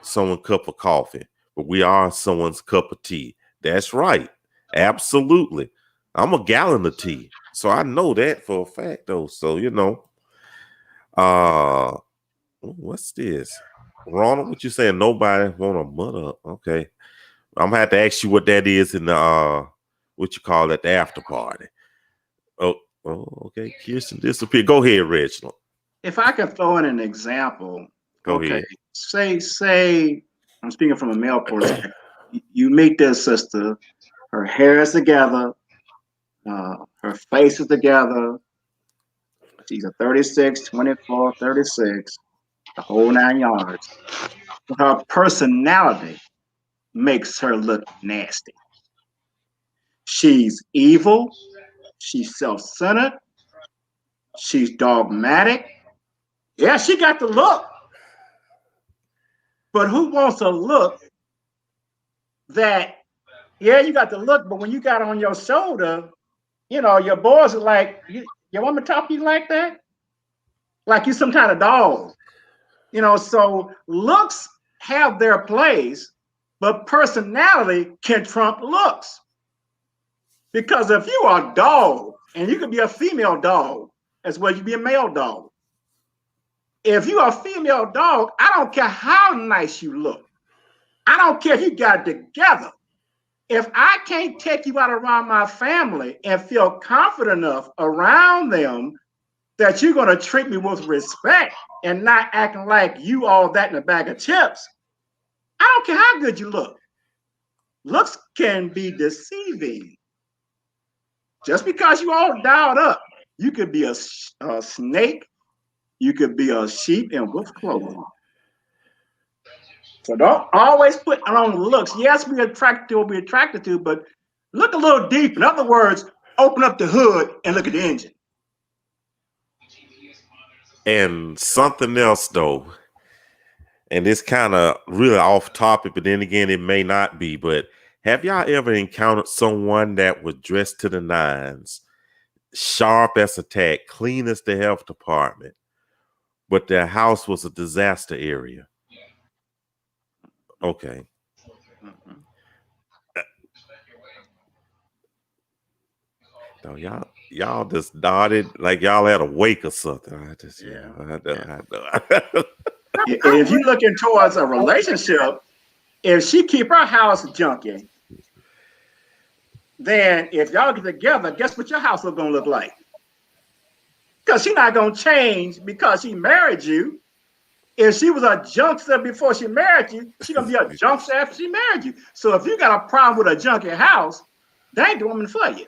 someone's cup of coffee, but we are someone's cup of tea. That's right. Absolutely. I'm a gallon of tea. So I know that for a fact though. So, you know, what's this? Ronald, what you saying? Nobody want a mud up. Okay. I'm gonna have to ask you what that is in the what you call it, the after party. Oh, okay. Kierstin disappeared. Go ahead, Reginald. If I could throw in an example. Go ahead. Say I'm speaking from a male perspective. You meet this sister, her hair is together, her face is together. She's a 36, 24, 36. the whole 9 yards. Her personality makes her look nasty. She's evil. She's self-centered. She's dogmatic. Yeah, she got the look. But who wants a look that, yeah, you got the look, but when you got on your shoulder, you know, your boys are like, you want me to talk to you like that? Like you some kind of dog. You know, so looks have their place, but personality can trump looks. Because if you are a dog, and you could be a female dog as well as you be a male dog. If you are a female dog, I don't care how nice you look. I don't care if you got it together. If I can't take you out around my family and feel confident enough around them that you're going to treat me with respect and not acting like you all that in a bag of chips, I don't care how good you look. Looks can be deceiving. Just because you all dialed up, you could be a snake, you could be a sheep in wolf clothing. So don't always put on looks. Yes, be attracted to what we're attracted to, but look a little deep. In other words, open up the hood and look at the engine. And something else, though, and it's kind of really off topic, but then again, it may not be. But have y'all ever encountered someone that was dressed to the nines, sharp as a tack, clean as the health department, but their house was a disaster area? Okay. No, y'all just nodded like y'all had a wake or something. I just, yeah. If you're looking towards a relationship, if she keep her house junky, then if y'all get together, guess what your house is gonna look like? Because she's not gonna change because she married you. If she was a junkster before she married you, she's gonna be a junkster after she married you. So if you got a problem with a junky house, that ain't the woman for you.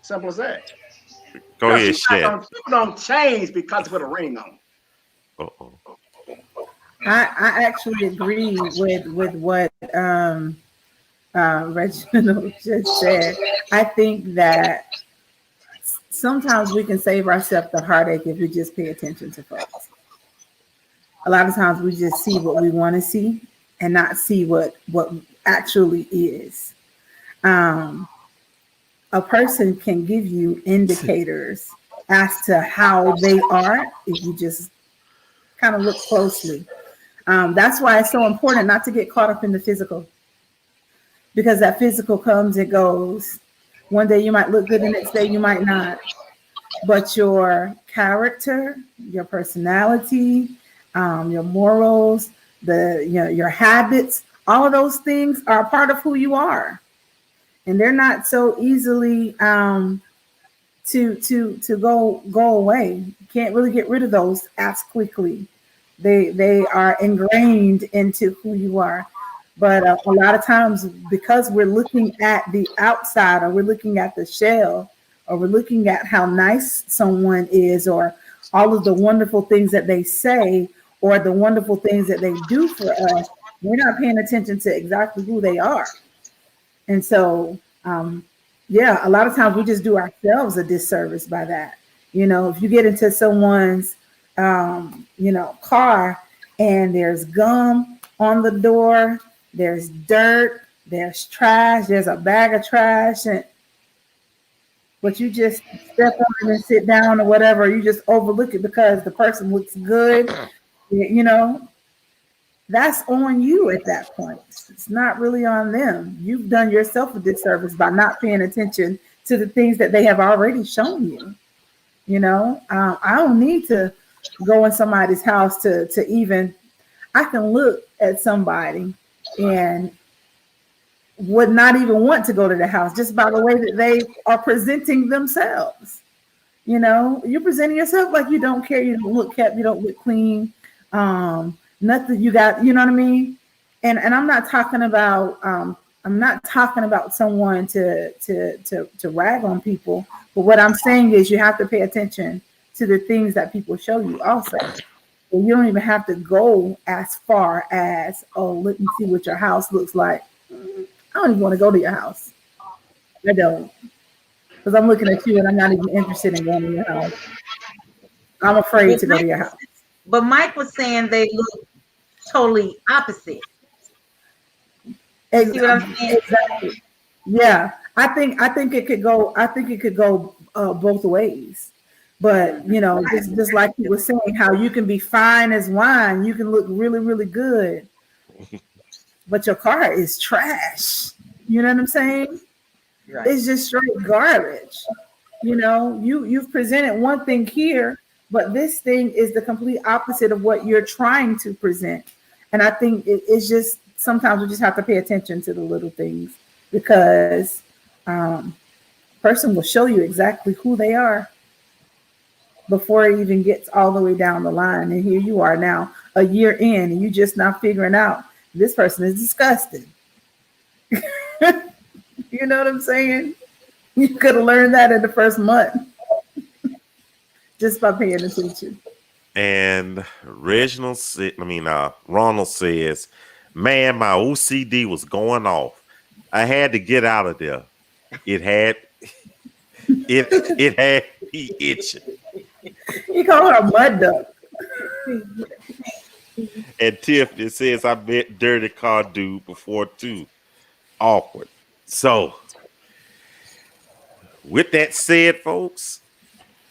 Simple as that. Go ahead, Shan. People don't change because they put a ring on. Uh-oh. I actually agree with what Reginald just said. I think that sometimes we can save ourselves the heartache if we just pay attention to folks. A lot of times we just see what we want to see and not see what actually is. A person can give you indicators as to how they are if you just kind of look closely. That's why it's so important not to get caught up in the physical, because that physical comes and goes. One day you might look good, the next day you might not. But your character, your personality, your morals, your habits, all of those things are a part of who you are. And they're not so easily to go away. You can't really get rid of those as quickly. They are ingrained into who you are. But a lot of times, because we're looking at the outside, or we're looking at the shell, or we're looking at how nice someone is, or all of the wonderful things that they say, or the wonderful things that they do for us, we're not paying attention to exactly who they are. And so, a lot of times we just do ourselves a disservice by that. You know, if you get into someone's, car and there's gum on the door, there's dirt, there's trash, there's a bag of trash, but you just step on it and sit down or whatever, you just overlook it because the person looks good, that's on you at that point. It's not really on them. You've done yourself a disservice by not paying attention to the things that they have already shown you. I don't need to go in somebody's house to even, I can look at somebody and would not even want to go to the house just by the way that they are presenting themselves. You're presenting yourself like you don't care, you don't look kept, you don't look clean, nothing you got, you know what I mean? And I'm not talking about someone to rag on people, but what I'm saying is you have to pay attention to the things that people show you also. And you don't even have to go as far as, oh, let me see what your house looks like. I don't even want to go to your house. I don't. Because I'm looking at you and I'm not even interested in going to your house. I'm afraid to go to your house. But Mike was saying they look totally opposite. See what I'm saying? Exactly. Yeah. I think it could go both ways. But you know, just like you were saying, how you can be fine as wine, you can look really, really good, but your car is trash. You know what I'm saying? Right. It's just straight garbage. You know, you've presented one thing here, but this thing is the complete opposite of what you're trying to present. And I think it's just sometimes we just have to pay attention to the little things, because person will show you exactly who they are before it even gets all the way down the line. And here you are now, a year in, and you just not figuring out this person is disgusting. You know what I'm saying? You could have learned that in the first month just by paying attention. And Ronald says, man, my OCD was going off. I had to get out of there. It had me itching. You call her a mud duck. And Tiffany says, I met Dirty Car Dude before too. Awkward. So, with that said, folks,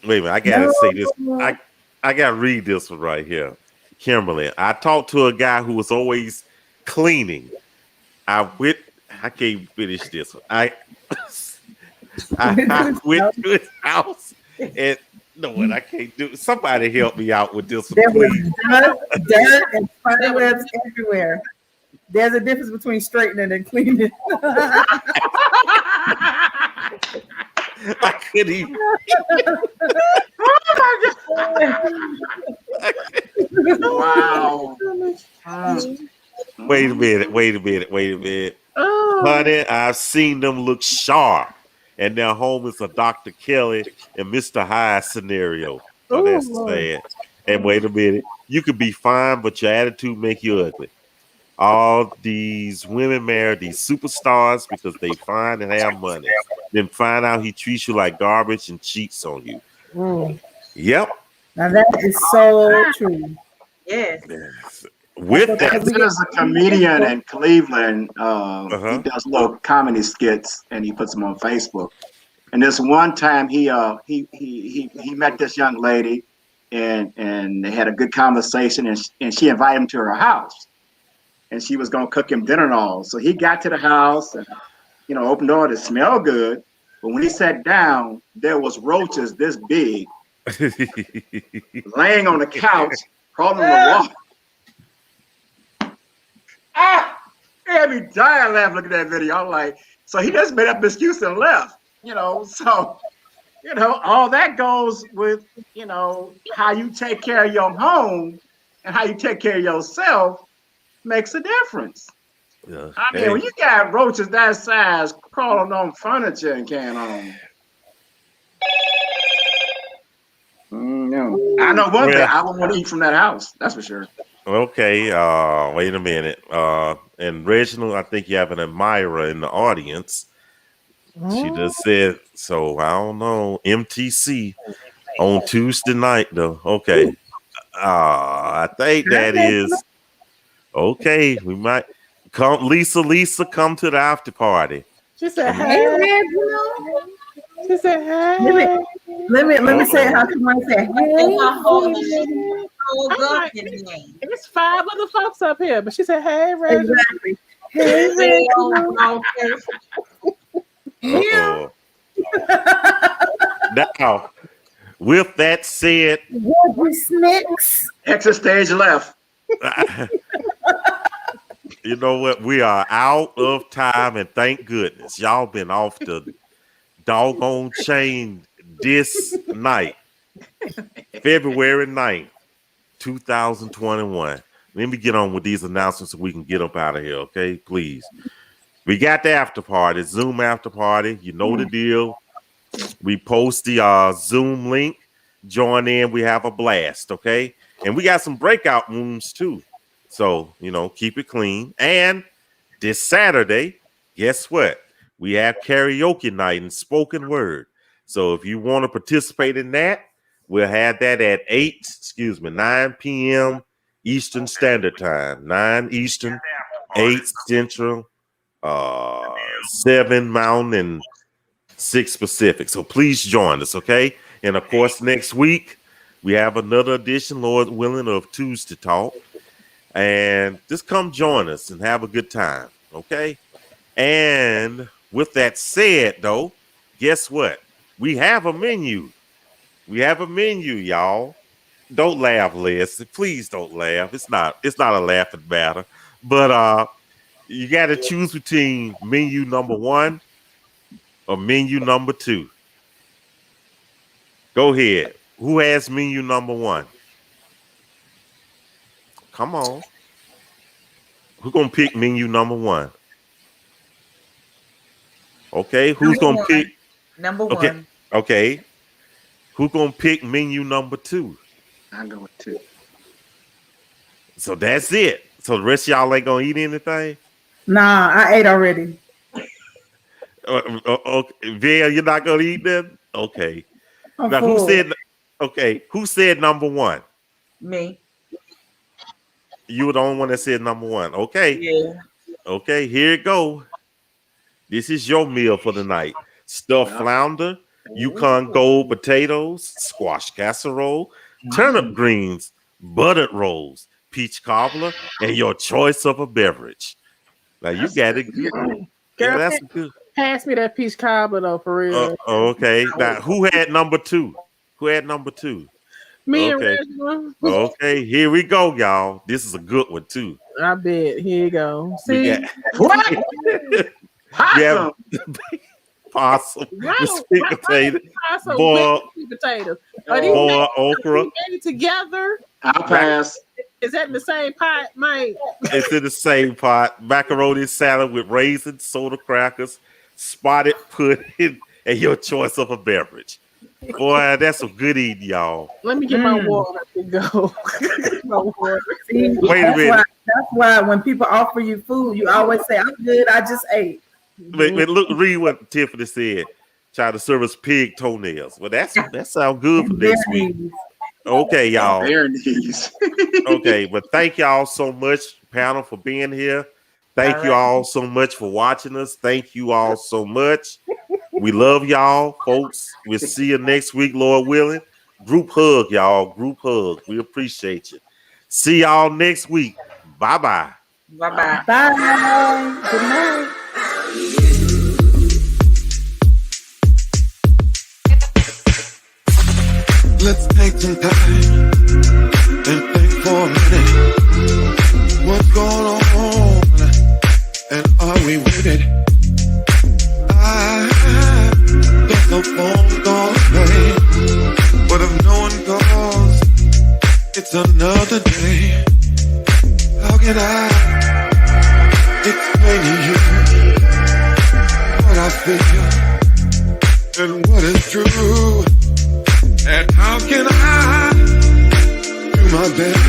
wait a minute, I gotta say this. I gotta read this one right here. Kimberly, I talked to a guy who was always cleaning. I can't finish this one. I went to his house and I can't do it. Somebody help me out with this one, There was please. dirt and spiderwebs everywhere. There's a difference between straightening and cleaning. I couldn't even. Wow. Wait a minute. Oh. Honey, I've seen them look sharp. And their home is a Dr. Kelly and Mr. Hyde scenario. So that's sad. And wait a minute. You could be fine, but your attitude make you ugly. All these women marry these superstars because they fine and have money. Then find out he treats you like garbage and cheats on you. Yep. Now that is so true. Yes. With that, There's a comedian in Cleveland. He does little comedy skits and he puts them on Facebook. And this one time he met this young lady and they had a good conversation and she invited him to her house. And she was gonna cook him dinner and all. So he got to the house and opened the door. It smelled good, but when he sat down, there was roaches this big laying on the couch, crawling on the wall. It had me dying laughing looking at that video. I'm like, so he just made up an excuse and left. So all that goes with how you take care of your home and how you take care of yourself makes a difference. Yeah. I mean, when you got roaches that size crawling on furniture and carrying on. No. I know one thing. I wouldn't want to eat from that house. That's for sure. Okay. Wait a minute. And Reginald, I think you have an admirer in the audience. She just said, so I don't know. MTC on Tuesday night, though. Okay. I think that is okay. We might come. Lisa, come to the after party. She said, hey. She said, hey. Let me say how somebody said, hey. It's 5 other folks up here, but she said, hey, Reggie. Exactly. Hey, Now, with that said, exit stage left. You know what? We are out of time, and thank goodness y'all been off the doggone chain this night, February 9th, 2021. Let me get on with these announcements so we can get up out of here, okay? Please. We got the after party, Zoom after party. You know the deal. We post the Zoom link join in. We have a blast, okay? And we got some breakout rooms too. So, keep it clean. And this Saturday, guess what? We have karaoke night and spoken word. So if you want to participate in that, we'll have that at 9 p.m. Eastern Standard Time. 9 Eastern, 8 Central, 7 Mountain, and 6 Pacific. So please join us, okay? And of course, next week, we have another edition, Lord willing, of Tuesday Talk. And just come join us and have a good time, okay? And with that said, though, guess what? We have a menu. We have a menu, y'all. Don't laugh, Les. Please don't laugh. It's not a laughing matter. But you got to choose between menu number 1 or menu number 2. Go ahead. Who has menu number 1? Come on. Who's going to pick menu number 1? Okay. Who's going to pick? Number okay. 1. Okay. Who's going to pick menu number 2? I go with 2. So that's it. So the rest of y'all ain't going to eat anything? Nah, I ate already. Okay. Val, you're not going to eat that? Okay. I'm Now, full. who said number 1? Me. You were the only one that said number 1. Okay. Yeah. Okay, here it go. This is your meal for the night. Stuffed flounder, Yukon Gold potatoes, squash casserole, turnip greens, buttered rolls, peach cobbler, and your choice of a beverage. Now you got it. Girl, Yeah, that's good. pass me that peach cobbler though, for real. Okay. Now who had number 2? Who had number 2? Me okay. and Reginald. Okay, here we go, y'all. This is a good one too. I bet. Here you go. See, What? Yeah, possum, Right, with sweet potato, Awesome. boiled, Sweet potatoes. Are these boiled okra. made together? I'll pass. Is that in the same pot, Mike? It's in the same pot. Macaroni salad with raisins, soda crackers, spotted pudding, and your choice of a beverage. Boy, that's some good eating, y'all. Let me get my water to go. My water. See, Wait a minute. That's why when people offer you food, you always say, "I'm good. I just ate." Wait, look, read what Tiffany said. Try to serve us pig toenails. Well, that sounds good for next week. Okay, y'all. There it is. Okay, but thank y'all so much, panel, for being here. Thank you all so much for watching us. Thank you all so much. We love y'all, folks. We'll see you next week, Lord willing. Group hug, y'all. Group hug. We appreciate you. See y'all next week. Bye-bye. Bye-bye. Bye. Good night. Let's take some time and think for a minute. What's going on? And are we with it? I got the phone call away, but if no one calls, it's another day. How can I explain to you what I feel and what is true? And how can I do my best